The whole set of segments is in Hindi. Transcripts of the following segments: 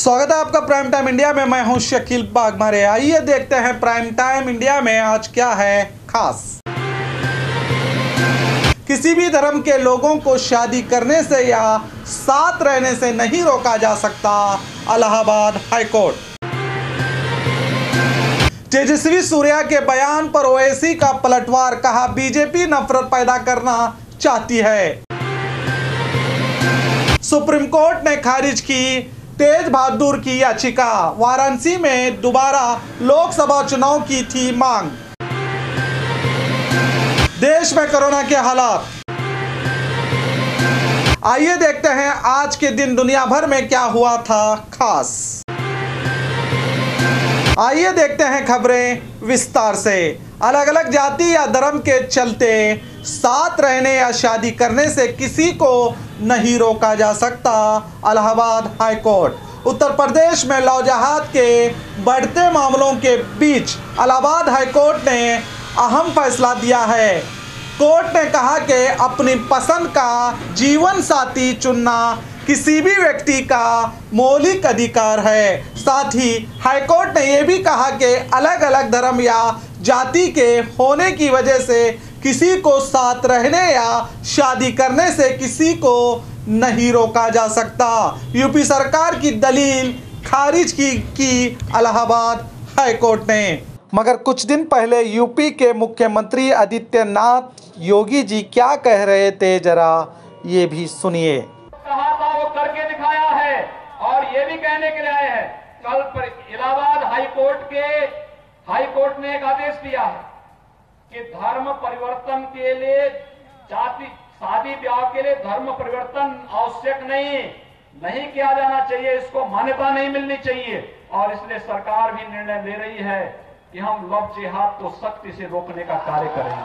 स्वागत है आपका प्राइम टाइम इंडिया में। मैं हूं शकील बागमारे। आइए देखते हैं प्राइम टाइम इंडिया में आज क्या है खास। किसी भी धर्म के लोगों को शादी करने से या साथ रहने से नहीं रोका जा सकता, इलाहाबाद हाईकोर्ट। तेजस्वी सूर्या के बयान पर ओवैसी का पलटवार, कहा बीजेपी नफरत पैदा करना चाहती है। सुप्रीम कोर्ट ने खारिज की तेज बहादुर की याचिका, वाराणसी में दोबारा लोकसभा चुनाव की थी मांग। देश में कोरोना के हालात, आइए देखते हैं आज के दिन दुनिया भर में क्या हुआ था खास। आइए देखते हैं खबरें विस्तार से। अलग अलग जाति या धर्म के चलते साथ रहने या शादी करने से किसी को नहीं रोका जा सकता, इलाहाबाद हाईकोर्ट। उत्तर प्रदेश में लव जिहाद के बढ़ते मामलों के बीच इलाहाबाद हाईकोर्ट ने अहम फैसला दिया है। कोर्ट ने कहा कि अपनी पसंद का जीवन साथी चुनना किसी भी व्यक्ति का मौलिक अधिकार है। साथ ही हाईकोर्ट ने यह भी कहा कि अलग अलग धर्म या जाति के होने की वजह से किसी को साथ रहने या शादी करने से किसी को नहीं रोका जा सकता। यूपी सरकार की दलील खारिज की इलाहाबाद हाईकोर्ट ने। मगर कुछ दिन पहले यूपी के मुख्यमंत्री आदित्यनाथ योगी जी क्या कह रहे थे, जरा ये भी सुनिए। कहा था वो करके दिखाया है और ये भी कहने के लिए आए हैं। कल इलाहाबाद हाईकोर्ट ने एक आदेश दिया है कि धर्म परिवर्तन के लिए शादी ब्याह के लिए धर्म परिवर्तन आवश्यक नहीं किया जाना चाहिए, इसको मान्यता नहीं मिलनी चाहिए। और इसलिए सरकार भी निर्णय ले रही है कि हम लव जिहाद को सख्ती से रोकने का कार्य करेंगे।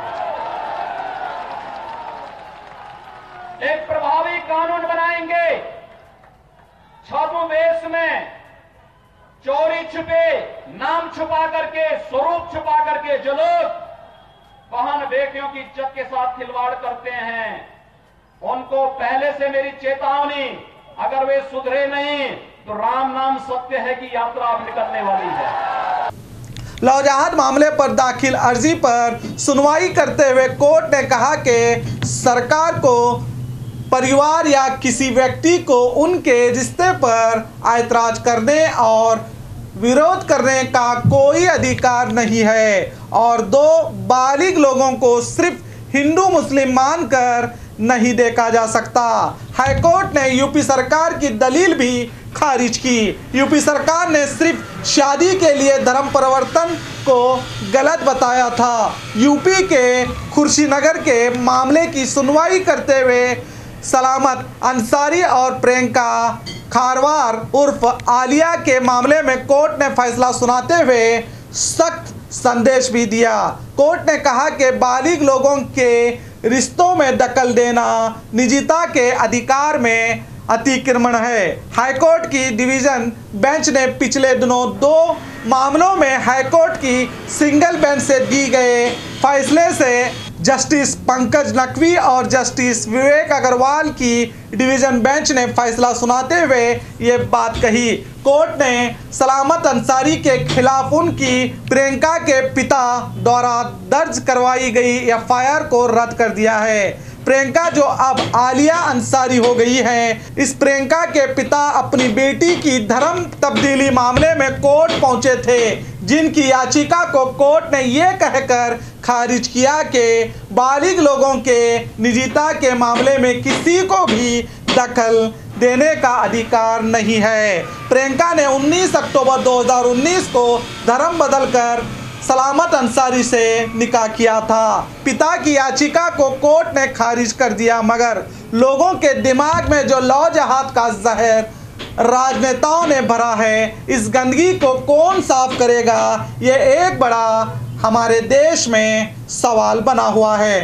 एक प्रभावी कानून बनाएंगे। छद्मवेश में चोरी छुपे, नाम छुपा करके, स्वरूप छुपा करके जो लोग बहन बेटियों की इज्जत के साथ खिलवाड़ करते हैं, उनको पहले से मेरी चेतावनी, अगर वे सुधरे नहीं तो राम नाम सत्य है कि यात्रा अब निकलने वाली है। लव जिहाद मामले पर दाखिल अर्जी पर सुनवाई करते हुए कोर्ट ने कहा कि सरकार को परिवार या किसी व्यक्ति को उनके रिश्ते पर ऐतराज करने और विरोध करने का कोई अधिकार नहीं है और दो बालिग लोगों को सिर्फ हिंदू मुस्लिम मानकर नहीं देखा जा सकता। हाईकोर्ट ने यूपी सरकार की दलील भी खारिज की। यूपी सरकार ने सिर्फ शादी के लिए धर्म परिवर्तन को गलत बताया था। यूपी के खुर्शीनगर के मामले की सुनवाई करते हुए सलामत अंसारी और प्रियंका खारवार उर्फ आलिया के मामले में कोर्ट ने फैसला सुनाते हुए सख्त संदेश भी दिया। कोर्ट ने कहा कि बालिग लोगों के रिश्तों में दखल देना निजता के अधिकार में अतिक्रमण है। हाईकोर्ट की डिवीजन बेंच ने पिछले दिनों दो मामलों में हाईकोर्ट की सिंगल बेंच से दी गए फैसले से जस्टिस पंकज नकवी और जस्टिस विवेक अग्रवाल की डिवीजन बेंच ने फैसला सुनाते हुए ये बात कही। कोर्ट ने सलामत अंसारी के खिलाफ उनकी प्रियंका के पिता द्वारा दर्ज करवाई गई एफआईआर को रद्द कर दिया है। प्रियंका जो अब आलिया अंसारी हो गई है, इस प्रियंका के पिता अपनी बेटी की धर्म तब्दीली मामले में कोर्ट पहुंचे थे, जिनकी याचिका को कोर्ट ने यह कहकर खारिज किया कि बालिग लोगों के निजता के मामले में किसी को भी दखल देने का अधिकार नहीं है। प्रियंका ने 19 अक्टूबर 2019 को धर्म बदलकर सलामत अंसारी से निकाह किया था। पिता की याचिका को कोर्ट ने खारिज कर दिया, मगर लोगों के दिमाग में जो लव जिहाद का जहर राजनेताओं ने भरा है, इस गंदगी को कौन साफ करेगा, ये एक बड़ा हमारे देश में सवाल बना हुआ है।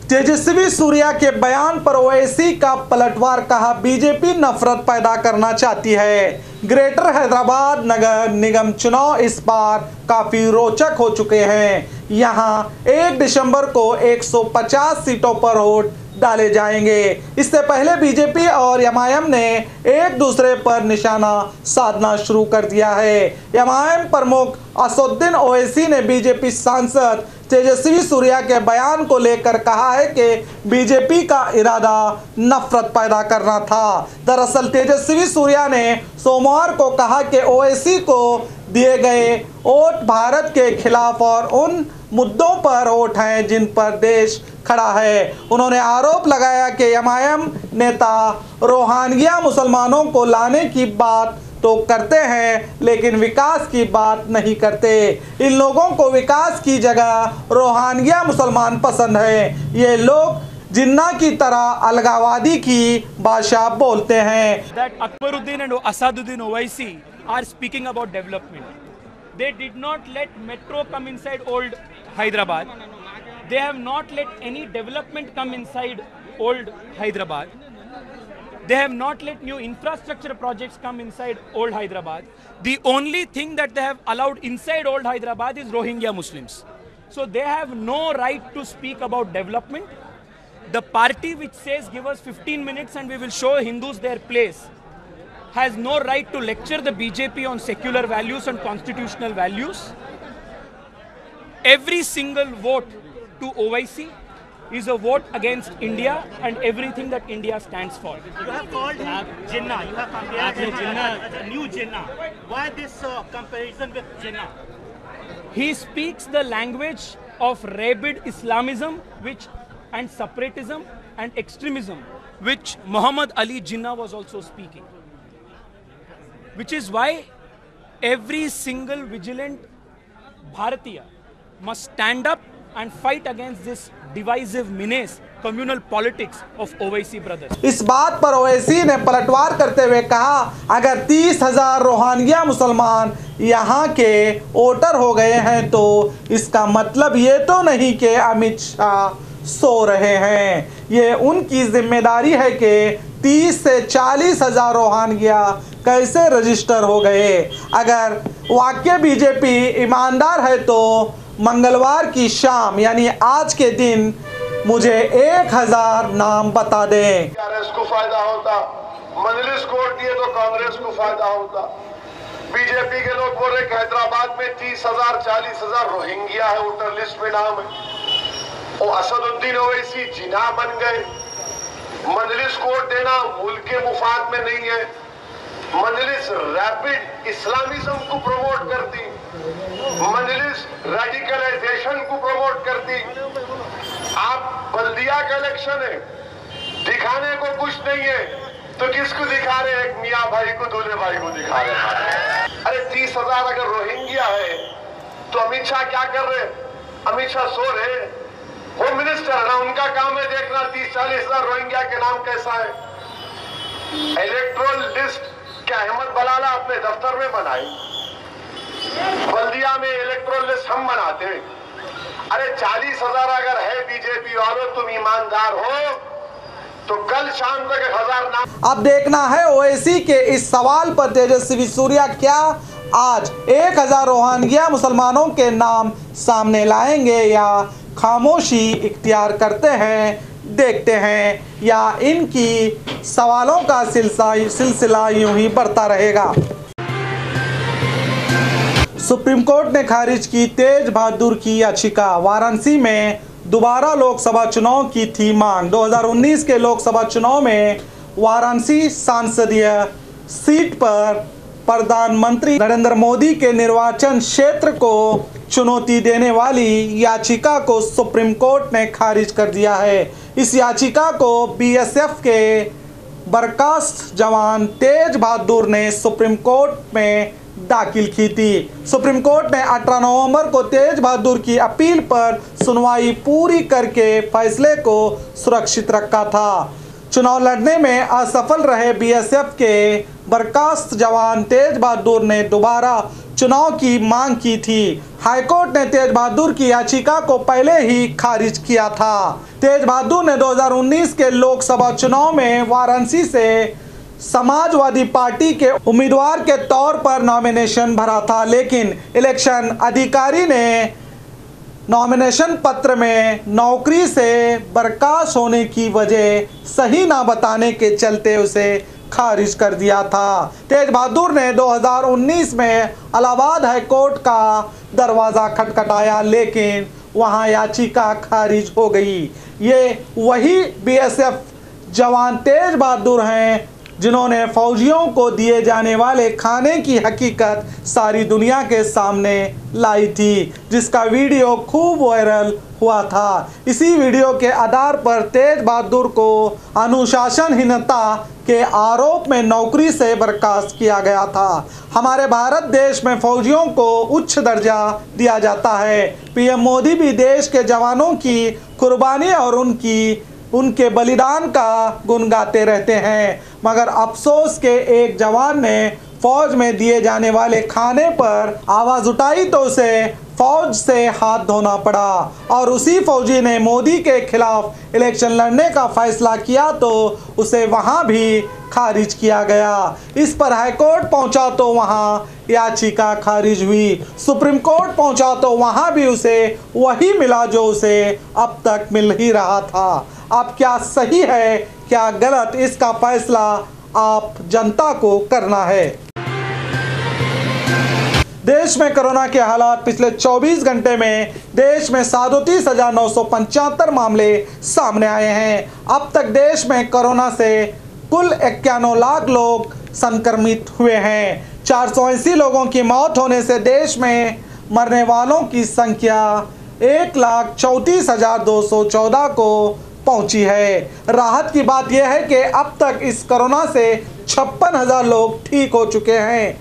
तेजस्वी सूर्या के बयान पर ओवैसी का पलटवार, कहा बीजेपी नफरत पैदा करना चाहती है। ग्रेटर हैदराबाद नगर निगम चुनाव इस बार काफी रोचक हो चुके हैं। यहां 1 दिसंबर को 150 सीटों पर वोट डाले जाएंगे। इससे पहले बीजेपी और एमआईएम ने एक दूसरे पर निशाना साधना शुरू कर दिया है। एमआईएम प्रमुख असदुद्दीन ओवैसी ने बीजेपी सांसद तेजस्वी सूर्या के बयान को लेकर कहा है कि बीजेपी का इरादा नफरत पैदा करना था। दरअसल तेजस्वी सूर्या ने सोमवार को कहा कि ओवैसी को दिए गए वोट भारत के खिलाफ और उन मुद्दों पर वोट हैं जिन पर देश खड़ा है। उन्होंने आरोप लगाया कि एमआईएम नेता रोहिंग्या मुसलमानों को लाने की बात तो करते हैं लेकिन विकास की बात नहीं करते। इन लोगों को विकास की जगह रोहिंग्या मुसलमान पसंद है। ये लोग जिन्ना की तरह अलगावादी की भाषा बोलते हैं। That Akbaruddin and Asaduddin Owaisi are speaking about development. They did not let metro come inside old Hyderabad. They have not let any development come inside old Hyderabad. They have not let new infrastructure projects come inside old Hyderabad. The only thing that they have allowed inside old Hyderabad is Rohingya Muslims. So they have no right to speak about development. The party which says give us 15 minutes and we will show Hindus their place has no right to lecture the BJP on secular values and constitutional values. Every single vote to OIC is a vote against India and everything that India stands for. You have called him Jinnah. You have compared him as a new Jinnah. Why this comparison with Jinnah? He speaks the language of rabid Islamism and separatism and extremism, which Muhammad Ali Jinnah was also speaking. Which is why every single vigilant Bharatiya must stand up and fight against this divisive menace, communal politics of OIC brothers. इस बात पर ओवैसी ने पलटवार करते हुए कहा, अगर 30,000 रोहिंग्या मुसलमान यहाँ के वोटर हो गए हैं तो इसका मतलब ये तो नहीं कि अमित शाह सो रहे हैं। ये उनकी जिम्मेदारी है कि 30 से 40,000 रोहिंग्या कैसे रजिस्टर हो गए। अगर वाकई बीजेपी ईमानदार है तो मंगलवार की शाम यानी आज के दिन मुझे 1000 नाम बता दें। कांग्रेस को फायदा होता, मजलिस को वोट दिए तो कांग्रेस को फायदा होता। बीजेपी के लोग बोल रहे हैदराबाद में 30,000 40,000 रोहिंग्या है, वोटर लिस्ट में नाम है। और असदुद्दीन ओवैसी जिन्ना बन गए। मजलिस को वोट देना मुल्क के मुफाद में नहीं है। मजलिस रैपिड इस्लामिज्म को प्रमोट करती, मजलिस रेडिकलाइजेशन को प्रमोट करती। आप बल्दिया का इलेक्शन है, दिखाने को कुछ नहीं है तो किसको दिखा रहे? एक मियाँ भाई को, दूल्हे भाई को दिखा रहे। अरे 30,000 अगर रोहिंग्या है तो अमित शाह क्या कर रहे? अमित शाह सो रहे, होम मिनिस्टर है ना, उनका काम है देखना 30-40,000 रोहिंग्या के नाम कैसा है। इलेक्ट्रोल लिस्ट क्या अहमद बलाला अपने दफ्तर में बनाई? बल्दिया में इलेक्ट्रोल लिस्ट हम बनाते। अरे 40,000 अगर है बीजेपी वालों, तुम ईमानदार हो तो कल शाम तक 1000 नाम। अब देखना है ओवैसी के इस सवाल पर तेजस्वी सूर्या क्या आज 1000 रोहिंग्या मुसलमानों के नाम सामने लाएंगे या खामोशी इख्तियार करते हैं। देखते हैं या इनकी सवालों का सिलसिला यूं ही बढ़ता रहेगा। सुप्रीम कोर्ट ने खारिज की तेज बहादुर की याचिका। वाराणसी में दोबारा लोकसभा चुनाव की थी मांग। 2019 के लोकसभा चुनाव में वाराणसी संसदीय सीट पर प्रधानमंत्री नरेंद्र मोदी के निर्वाचन क्षेत्र को चुनौती देने वाली याचिका को सुप्रीम कोर्ट ने खारिज कर दिया है। इस याचिका को बीएसएफ के बर्खास्त जवान तेज बहादुर ने सुप्रीम कोर्ट में दाखिल की थी। सुप्रीम कोर्ट ने 18 नवंबर को तेज बहादुर की अपील पर सुनवाई पूरी करके फैसले को सुरक्षित रखा था। चुनाव लड़ने में असफल रहे बीएसएफ के बर्खास्त जवान तेज बहादुर ने दोबारा चुनाव की मांग की थी। हाईकोर्ट ने तेज बहादुर की याचिका को पहले ही खारिज किया था। तेज बहादुर ने 2019 के लोकसभा चुनाव में वाराणसी से समाजवादी पार्टी के उम्मीदवार के तौर पर नॉमिनेशन भरा था, लेकिन इलेक्शन अधिकारी ने नॉमिनेशन पत्र में नौकरी से बर्खास्त होने की वजह सही ना बताने के चलते उसे खारिज कर दिया था। तेज बहादुर ने 2019 में इलाहाबाद हाईकोर्ट का दरवाज़ा खटखटाया, लेकिन वहां याचिका खारिज हो गई। ये वही बीएसएफ जवान तेज बहादुर हैं जिन्होंने फौजियों को दिए जाने वाले खाने की हकीकत सारी दुनिया के सामने लाई थी, जिसका वीडियो खूब वायरल हुआ था। इसी वीडियो के आधार पर तेज बहादुर को अनुशासनहीनता के आरोप में नौकरी से बर्खास्त किया गया था। हमारे भारत देश में फौजियों को उच्च दर्जा दिया जाता है। पीएम मोदी भी देश के जवानों की कुर्बानी और उनके बलिदान का गुण गाते रहते हैं, मगर अफसोस के एक जवान ने फौज में दिए जाने वाले खाने पर आवाज़ उठाई तो उसे फौज से हाथ धोना पड़ा, और उसी फौजी ने मोदी के खिलाफ इलेक्शन लड़ने का फैसला किया तो उसे वहां भी खारिज किया गया। इस पर हाईकोर्ट पहुंचा तो वहां याचिका खारिज हुई, सुप्रीम कोर्ट पहुंचा तो वहां भी उसे वही मिला जो उसे अब तक मिल ही रहा था। अब क्या सही है क्या गलत, इसका फैसला आप जनता को करना है। देश में कोरोना के हालात पिछले 24 घंटे में देश में 37,975 मामले सामने आए हैं। अब तक देश में कोरोना से कुल 91 लाख लोग संक्रमित हुए हैं। 480 लोगों की मौत होने से देश में मरने वालों की संख्या 1,34,214 को पहुंची है। राहत की बात यह है कि अब तक इस कोरोना से 56,000 लोग ठीक हो चुके हैं,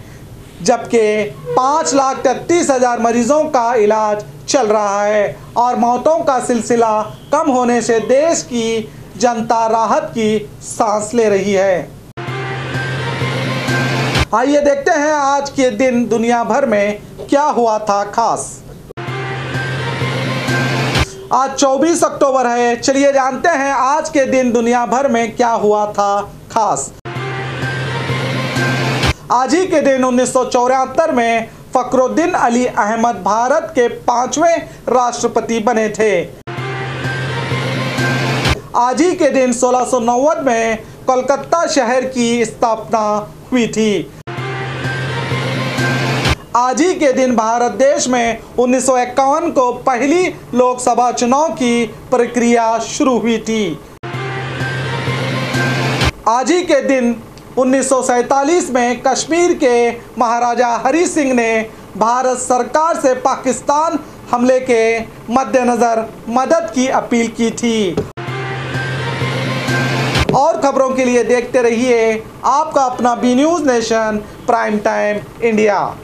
जबकि 5,33,000 मरीजों का इलाज चल रहा है, और मौतों का सिलसिला कम होने से देश की जनता राहत की सांस ले रही है। आइए देखते हैं आज के दिन दुनिया भर में क्या हुआ था खास। आज 24 अक्टूबर है। चलिए जानते हैं आज के दिन दुनिया भर में क्या हुआ था खास। आज ही के दिन 1974 में फखरुद्दीन अली अहमद भारत के 5वें राष्ट्रपति बने थे। आज ही के दिन 1690 में कोलकाता शहर की स्थापना हुई थी। आज ही के दिन भारत देश में 1951 को पहली लोकसभा चुनाव की प्रक्रिया शुरू हुई थी। आज ही के दिन 1947 में कश्मीर के महाराजा हरि सिंह ने भारत सरकार से पाकिस्तान हमले के मद्देनज़र मदद की अपील की थी। और खबरों के लिए देखते रहिए आपका अपना B News Nation prime time India.